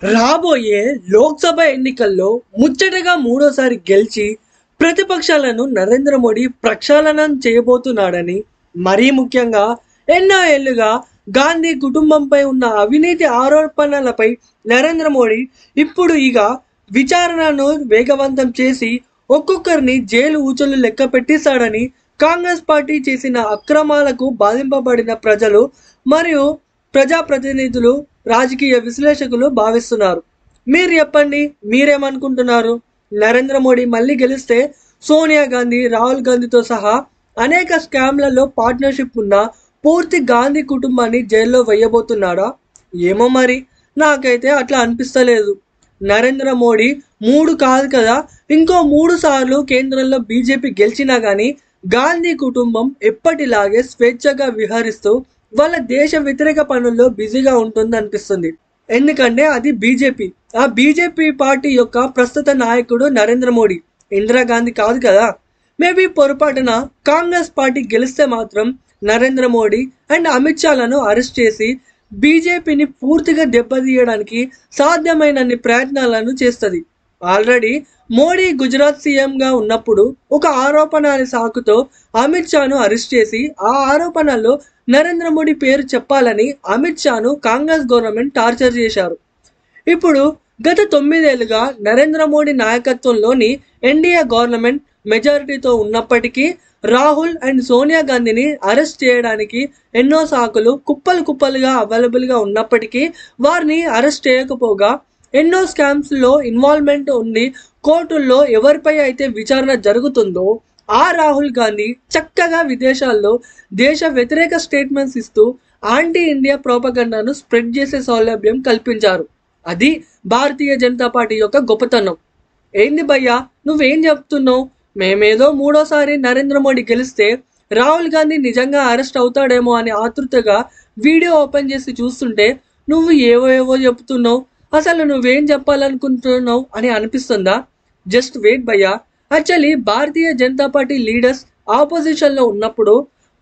రాబోయే లోక్సభ ఎన్నికల్లో ముచ్చటగా మూడోసారి గెలిచి ప్రతిపక్షాలను నరేంద్ర మోడీ ప్రక్షాళనం చేయబోతున్నాడని, మరీ ముఖ్యంగా ఎన్నో ఏళ్లుగా గాంధీ కుటుంబంపై ఉన్న అవినీతి ఆరోపణలపై నరేంద్ర మోడీ ఇప్పుడు ఇక విచారణను వేగవంతం చేసి ఒక్కొక్కరిని జైలు ఊచలు లెక్క పెట్టిస్తాడని కాంగ్రెస్ పార్టీ చేసిన అక్రమాలకు బాధింపబడిన ప్రజలు మరియు ప్రజాప్రతినిధులు, రాజకీయ విశ్లేషకులు భావిస్తున్నారు. మీరు చెప్పండి, మీరేమనుకుంటున్నారు? నరేంద్ర మోడీ మళ్ళీ గెలిస్తే సోనియా గాంధీ, రాహుల్ గాంధీతో సహా అనేక స్కామ్లలో పార్ట్నర్షిప్ ఉన్న పూర్తి గాంధీ కుటుంబాన్ని జైల్లో వేయబోతున్నాడా? ఏమో మరి, నాకైతే అట్లా అనిపిస్తలేదు. నరేంద్ర మోడీ 3 కాదు కదా, ఇంకో 3 సార్లు కేంద్రంలో బీజేపీ గెలిచినా కానీ గాంధీ కుటుంబం ఎప్పటిలాగే స్వేచ్ఛగా విహరిస్తూ వాళ్ళ దేశ వ్యతిరేక పనుల్లో బిజీగా ఉంటుంది అనిపిస్తుంది. ఎందుకంటే అది బీజేపీ. ఆ బీజేపీ పార్టీ యొక్క ప్రస్తుత నాయకుడు నరేంద్ర మోడీ, ఇందిరాగాంధీ కాదు కదా. మేబీ పొరపాటున కాంగ్రెస్ పార్టీ గెలిస్తే మాత్రం నరేంద్ర మోడీ అండ్ అమిత్ షాలను అరెస్ట్ చేసి బీజేపీని పూర్తిగా దెబ్బతీయడానికి సాధ్యమైనన్ని ప్రయత్నాలను చేస్తుంది. ఆల్రెడీ మోడీ గుజరాత్ సీఎంగా ఉన్నప్పుడు ఒక ఆరోపణ అనే సాకుతో అమిత్ షాను అరెస్ట్ చేసి ఆ ఆరోపణల్లో నరేంద్ర మోడీ పేరు చెప్పాలని అమిత్ షాను కాంగ్రెస్ గవర్నమెంట్ టార్చర్ చేశారు. ఇప్పుడు గత 9 ఏళ్లుగా నరేంద్ర మోడీ నాయకత్వంలోని ఎన్డీఏ గవర్నమెంట్ మెజారిటీతో ఉన్నప్పటికీ రాహుల్ అండ్ సోనియా గాంధీని అరెస్ట్ చేయడానికి ఎన్నో సాకులు కుప్పలు కుప్పలుగా అవైలబుల్గా ఉన్నప్పటికీ వారిని అరెస్ట్ చేయకపోగా ఎన్నో స్కామ్స్లో ఇన్వాల్వ్మెంట్ ఉండి కోర్టుల్లో ఎవరిపై అయితే విచారణ జరుగుతుందో ఆ రాహుల్ గాంధీ చక్కగా విదేశాల్లో దేశ వ్యతిరేక స్టేట్మెంట్స్ ఇస్తూ యాంటీ ఇండియా ప్రోపగండాను స్ప్రెడ్ చేసే సౌలభ్యం కల్పించారు. అది భారతీయ జనతా పార్టీ యొక్క గొప్పతనం. ఏంది భయ్యా, నువ్వేం చెప్తున్నావు? మేమేదో 3వ సారి నరేంద్ర మోడీ గెలిస్తే రాహుల్ గాంధీ నిజంగా అరెస్ట్ అవుతాడేమో అని ఆతృతగా వీడియో ఓపెన్ చేసి చూస్తుంటే నువ్వు ఏవో చెప్తున్నావు. అసలు నువ్వేం చెప్పాలనుకుంటున్నావు అని అనిపిస్తుందా? జస్ట్ వెయిట్ భయ్యా. Actually Bharatiya Janata party leaders ఆపోజిషన్లో ఉన్నప్పుడు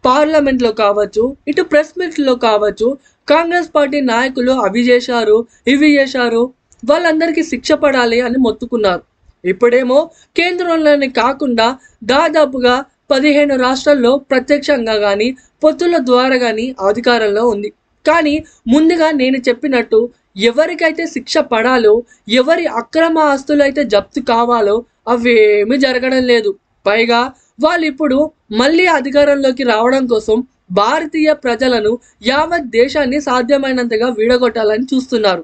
పార్లమెంట్లో కావచ్చు, ఇటు ప్రెస్ మీట్లో కావచ్చు, కాంగ్రెస్ పార్టీ నాయకులు అవి చేశారు, ఇవి చేశారు, వాళ్ళందరికీ శిక్ష పడాలి అని మొత్తుకున్నారు. ఇప్పుడేమో కేంద్రంలోనే కాకుండా దాదాపుగా 15 రాష్ట్రాల్లో ప్రత్యక్షంగా కానీ పొత్తుల ద్వారా కానీ అధికారంలో ఉంది. కానీ ముందుగా నేను చెప్పినట్టు ఎవరికైతే శిక్ష పడాలో, ఎవరి అక్రమ ఆస్తులు అయితే జప్తు కావాలో అవేమీ జరగడం లేదు. పైగా వాళ్ళు ఇప్పుడు మళ్ళీ అధికారంలోకి రావడం కోసం భారతీయ ప్రజలను, యావత్ దేశాన్ని సాధ్యమైనంతగా వీడగొట్టాలని చూస్తున్నారు.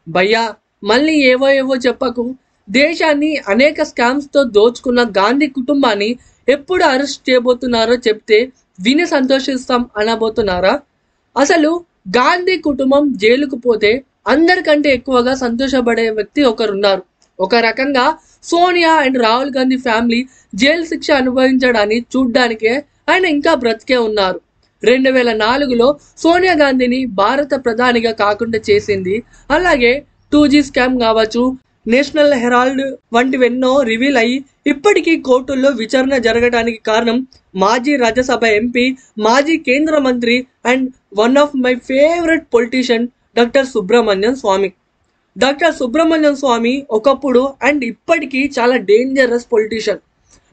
భయ్యా, మళ్ళీ ఏవో చెప్పకు. దేశాన్ని అనేక స్కామ్స్తో దోచుకున్న గాంధీ కుటుంబాన్ని ఎప్పుడు అరెస్ట్ చేయబోతున్నారో చెప్తే విని సంతోషిస్తాం అనబోతున్నారా? అసలు గాంధీ కుటుంబం జైలుకు పోతే అందరికంటే ఎక్కువగా సంతోషపడే వ్యక్తి ఒకరున్నారు. ఒక రకంగా Sonia and Rahul Gandhi family jail శిక్ష అనుభవించడాన్ని చూడ్డానికే ఆయన ఇంకా బ్రతికే ఉన్నారు. 2004లో సోనియా గాంధీని భారత ప్రధానిగా కాకుండా చేసింది. అలాగే 2G స్కామ్ కావచ్చు, నేషనల్ హెరాల్డ్ వంటివెన్నో రివీల్ అయ్యి ఇప్పటికీ కోర్టుల్లో విచారణ జరగడానికి కారణం మాజీ రాజ్యసభ ఎంపీ, మాజీ కేంద్ర మంత్రి and one of my favourite politician doctor Subrahmanyam Swamy. Doctor Subrahmanyam Swamy ఒకప్పుడు అండ్ ఇప్పటికీ చాలా dangerous politician.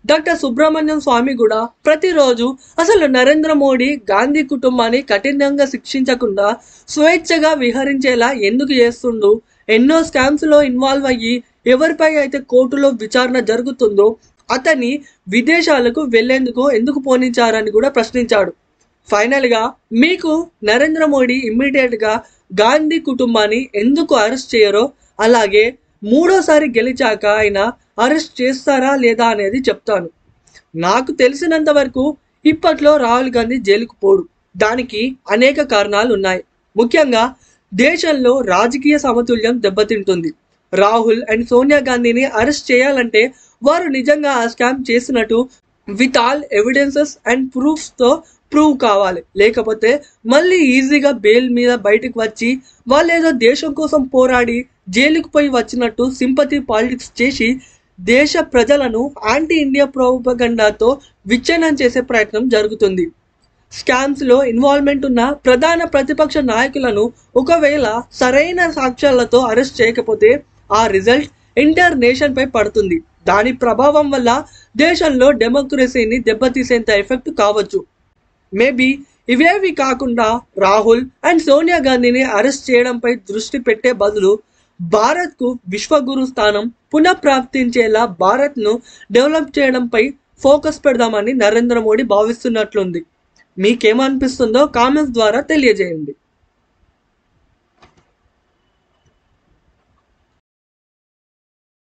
Doctor Subrahmanyam Swamy కూడా ప్రతిరోజు అసలు నరేంద్ర మోడీ గాంధీ కుటుంబాన్ని కఠినంగా శిక్షించకుండా స్వేచ్ఛగా విహరించేలా ఎందుకు చేస్తుండు, ఎన్నో స్కామ్స్లో ఇన్వాల్వ్ అయ్యి ఎవరిపై అయితే కోర్టులో విచారణ జరుగుతుందో అతన్ని విదేశాలకు వెళ్లేందుకు ఎందుకు పోనించారని కూడా ప్రశ్నించాడు. ఫైనల్గా మీకు నరేంద్ర మోడీ ఇమ్మీడియట్గా గాంధీ కుటుంబాన్ని ఎందుకు అరెస్ట్ చేయరో, అలాగే 3వ సారి గెలిచాక ఆయన అరెస్ట్ చేస్తారా లేదా అనేది చెప్తాను. నాకు తెలిసినంత వరకు ఇప్పట్లో రాహుల్ గాంధీ జైలుకు పోడు. దానికి అనేక కారణాలు ఉన్నాయి. ముఖ్యంగా దేశంలో రాజకీయ సమతుల్యం దెబ్బతింటుంది. రాహుల్ అండ్ సోనియా గాంధీని అరెస్ట్ చేయాలంటే వారు నిజంగా ఆ స్కామ్ చేసినట్టు విత్ ఆల్ ఎవిడెన్సెస్ అండ్ ప్రూఫ్స్తో ప్రూవ్ కావాలి. లేకపోతే మళ్ళీ ఈజీగా బెయిల్ మీద బయటకు వచ్చి వాళ్ళేదో దేశం కోసం పోరాడి జైలుకు పోయి వచ్చినట్టు సింపతి పాలిటిక్స్ చేసి దేశ ప్రజలను యాంటీ ఇండియా ప్రోపగండాతో విచ్ఛిన్నం చేసే ప్రయత్నం జరుగుతుంది. స్కామ్స్లో ఇన్వాల్వ్మెంట్ ఉన్న ప్రధాన ప్రతిపక్ష నాయకులను ఒకవేళ సరైన సాక్ష్యాలతో అరెస్ట్ చేయకపోతే ఆ రిజల్ట్ ఎంటైర్ నేషన్పై పడుతుంది. దాని ప్రభావం వల్ల దేశంలో డెమోక్రసీని దెబ్బతీసేంత ఎఫెక్ట్ కావచ్చు. మేబీ ఇవేవి కాకుండా రాహుల్ అండ్ సోనియా గాంధీని అరెస్ట్ చేయడంపై దృష్టి పెట్టే బదులు భారత్కు విశ్వగురు స్థానం పునఃప్రాప్తించేలా భారత్ను డెవలప్ చేయడంపై ఫోకస్ పెడదామని నరేంద్ర మోడీ భావిస్తున్నట్లుంది. మీకేమనిపిస్తుందో కామెంట్స్ ద్వారా తెలియజేయండి.